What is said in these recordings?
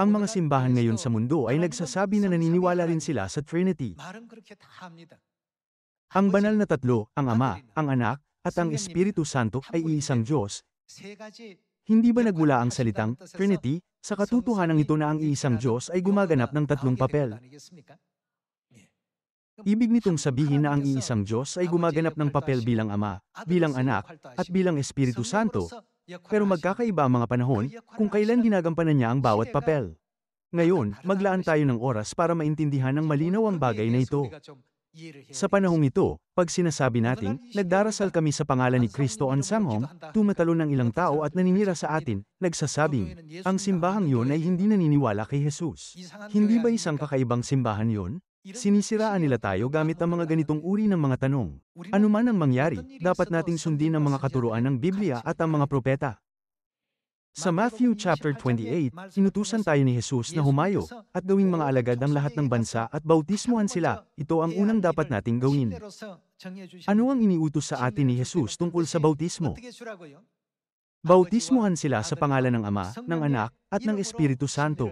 Ang mga simbahan ngayon sa mundo ay nagsasabi na naniniwala rin sila sa Trinity. Ang banal na tatlo, ang Ama, ang Anak, at ang Espiritu Santo ay iisang Diyos. Hindi ba nagmula ang salitang Trinity sa katotohanan ito na ang iisang Diyos ay gumaganap ng tatlong papel? Ibig nitong sabihin na ang iisang Diyos ay gumaganap ng papel bilang Ama, bilang Anak, at bilang Espiritu Santo. Pero magkakaiba ang mga panahon kung kailan ginagampanan niya ang bawat papel. Ngayon, maglaan tayo ng oras para maintindihan ng malinaw ang bagay na ito. Sa panahong ito, pag sinasabi nating, nagdarasal kami sa pangalan ni Kristo ang Sanghom, tumatalo ng ilang tao at naninira sa atin, nagsasabing, ang simbahang yun ay hindi naniniwala kay Jesus. Hindi ba isang kakaibang simbahan yun? Sinisiraan nila tayo gamit ang mga ganitong uri ng mga tanong. Ano man ang mangyari, dapat nating sundin ang mga katuruan ng Biblia at ang mga propeta. Sa Matthew chapter 28, inutusan tayo ni Jesus na humayo at gawing mga alagad ang lahat ng bansa at bautismuhan sila. Ito ang unang dapat nating gawin. Ano ang iniutos sa atin ni Jesus tungkol sa bautismo? Bautismuhan sila sa pangalan ng Ama, ng Anak, at ng Espiritu Santo.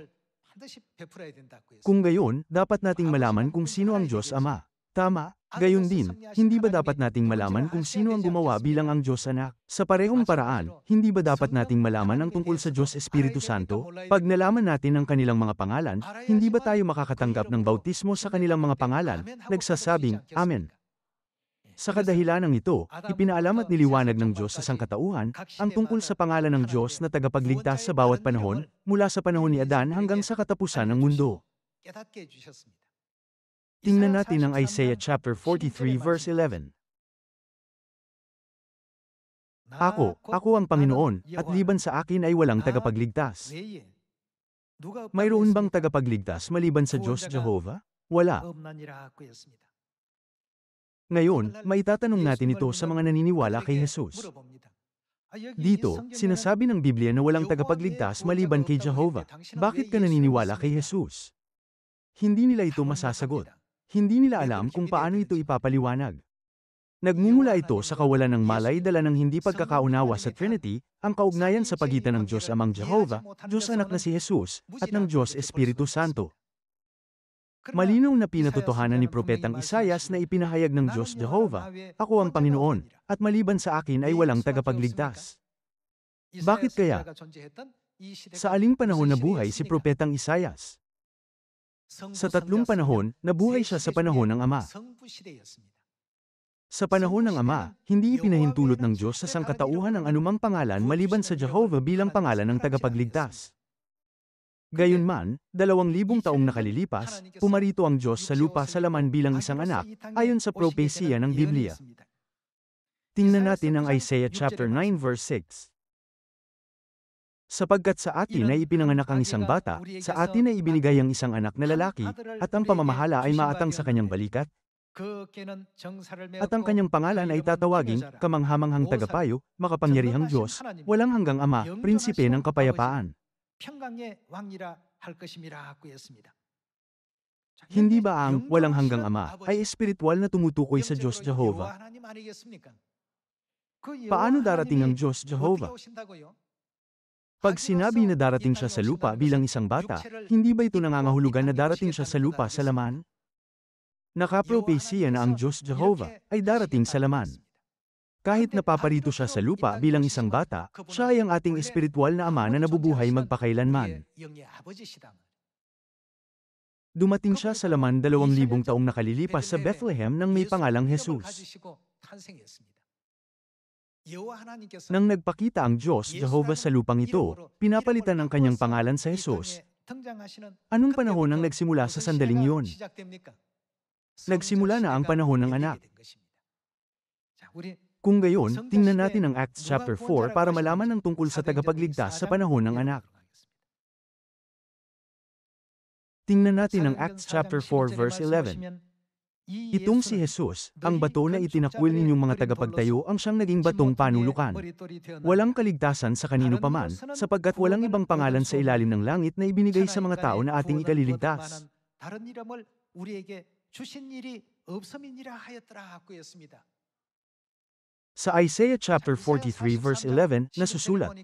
Kung gayon, dapat nating malaman kung sino ang Diyos Ama. Tama, gayon din, hindi ba dapat nating malaman kung sino ang gumawa bilang ang Diyos Anak? Sa parehong paraan, hindi ba dapat nating malaman ang tungkol sa Diyos Espiritu Santo? Pag nalaman natin ang kanilang mga pangalan, hindi ba tayo makakatanggap ng bautismo sa kanilang mga pangalan, nagsasabing, Amen. Sa kadahilanang ito, ipinaalam at niliwanag ng Diyos sa sangkatauhan, ang tungkol sa pangalan ng Diyos na tagapagligtas sa bawat panahon, mula sa panahon ni Adan hanggang sa katapusan ng mundo. Tingnan natin ang Isaiah chapter 43 verse 11. Ako ang Panginoon, at liban sa akin ay walang tagapagligtas. Mayroon bang tagapagligtas maliban sa Diyos Jehovah? Wala. Ngayon, maitatanong natin ito sa mga naniniwala kay Jesus. Dito, sinasabi ng Biblia na walang tagapagligtas maliban kay Jehovah. Bakit ka naniniwala kay Jesus? Hindi nila ito masasagot. Hindi nila alam kung paano ito ipapaliwanag. Nagmumula ito sa kawalan ng malay dala ng hindi pagkakaunawa sa Trinity, ang kaugnayan sa pagitan ng Diyos Amang Jehovah, Diyos Anak na si Jesus, at ng Diyos Espiritu Santo. Malinaw na pinatotohanan ni Propetang Isaias na ipinahayag ng Diyos Jehovah, ako ang Panginoon, at maliban sa akin ay walang tagapagligtas. Bakit kaya? Sa aling panahon nabuhay si Propetang Isaias? Sa tatlong panahon, nabuhay siya sa panahon ng Ama. Sa panahon ng Ama, hindi ipinahintulot ng Diyos sa sangkatauhan ang anumang pangalan maliban sa Jehovah bilang pangalan ng tagapagligtas. Gayunman, 2,000 taong nakalilipas, pumarito ang Diyos sa lupa sa laman bilang isang anak, ayon sa propesiya ng Biblia. Tingnan natin ang Isaiah chapter 9 verse 6. Sapagkat sa atin ay ipinanganak ang isang bata, sa atin ay ibinigay ang isang anak na lalaki, at ang pamamahala ay maatang sa kanyang balikat, at ang kanyang pangalan ay tatawaging, kamanghamanghang tagapayo, makapangyarihang Diyos, walang hanggang Ama, prinsipe ng kapayapaan. Hindi ba ang walang hanggang Ama ay espiritual na tumutukoy sa Diyos Jehovah? Paano darating ang Diyos Jehovah? Pag sinabi na darating siya sa lupa bilang isang bata, hindi ba ito nangangahulugan na darating siya sa lupa sa laman? Nakapropesiya na ang Diyos Jehovah ay darating sa laman. Kahit napaparito siya sa lupa bilang isang bata, siya ay ang ating espiritual na Ama na nabubuhay magpakailanman. Dumating siya sa laman 2,000 taong nakalilipas sa Bethlehem nang may pangalang Jesus. Nang nagpakita ang Diyos Jehovah sa lupang ito, pinapalitan ang kanyang pangalan sa Jesus. Anong panahon ang nagsimula sa sandaling iyon? Nagsimula na ang panahon ng anak. Kung gayon, tingnan natin ang Acts chapter 4 para malaman ang tungkol sa tagapagligtas sa panahon ng anak. Tingnan natin ang Acts chapter 4 verse 11. Itong si Jesus, ang bato na itinakwil ninyong mga tagapagtayo ang siyang naging batong panulukan. Walang kaligtasan sa kanino paman, sapagkat walang ibang pangalan sa ilalim ng langit na ibinigay sa mga tao na ating ikaliligtas. Sa Isaiah chapter 43 verse 11, nasusulat,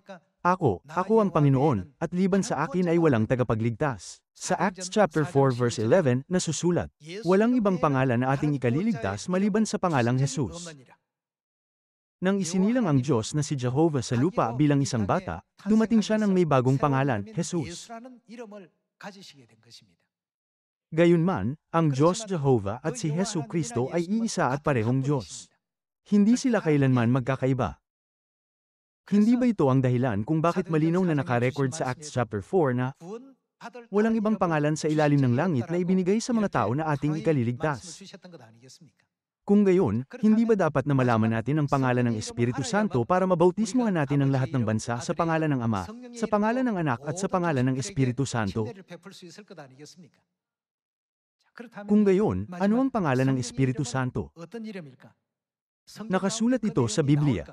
Ako ang Panginoon, at liban sa akin ay walang tagapagligtas. Sa Acts chapter 4 verse 11, nasusulat, walang ibang pangalan na ating ikaliligtas maliban sa pangalang Jesus. Nang isinilang ang Diyos na si Jehovah sa lupa bilang isang bata, dumating siya ng may bagong pangalan, Jesus. Gayunman, ang Diyos Jehovah at si Hesu Kristo ay iisa at parehong Diyos. Hindi sila kailanman magkakaiba. Hindi ba ito ang dahilan kung bakit malinaw na nakarecord sa Acts chapter 4 na walang ibang pangalan sa ilalim ng langit na ibinigay sa mga tao na ating ikaliligtas? Kung gayon, hindi ba dapat na malaman natin ang pangalan ng Espiritu Santo para mabautismuhan natin ang lahat ng bansa sa pangalan ng Ama, sa pangalan ng Anak at sa pangalan ng Espiritu Santo? Kung gayon, ano ang pangalan ng Espiritu Santo? Nakasulat ito sa Biblia.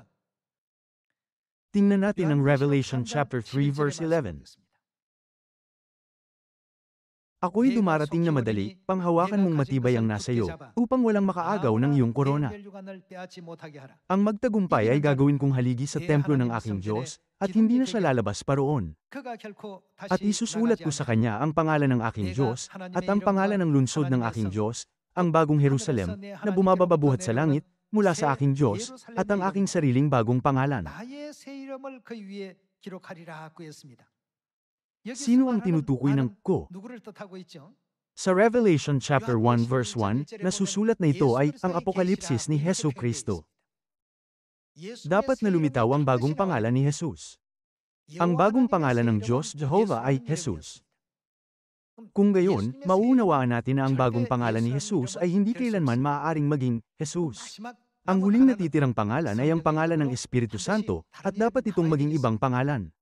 Tingnan natin ang Revelation chapter 3 verse 11. Ako'y dumarating na madali, panghawakan mong matibay ang nasa iyo, upang walang makaagaw ng iyong korona. Ang magtagumpay ay gagawin kong haligi sa templo ng aking Diyos, at hindi na siya lalabas pa roon. At isusulat ko sa kanya ang pangalan ng aking Diyos, at ang pangalan ng lungsod ng aking Diyos, ang bagong Jerusalem, na bumabababuhat sa langit, mula sa aking Diyos, at ang aking sariling bagong pangalan. Sino ang tinutukoy ng ko? Sa Revelation chapter 1 verse 1, nasusulat na ito ay ang apokalipsis ni Hesu Kristo. Dapat na lumitaw ang bagong pangalan ni Jesus. Ang bagong pangalan ng Diyos Jehovah ay Jesus. Kung gayon, mauunawaan natin na ang bagong pangalan ni Jesus ay hindi kailanman maaaring maging Jesus. Ang huling natitirang pangalan ay ang pangalan ng Espiritu Santo, at dapat itong maging ibang pangalan.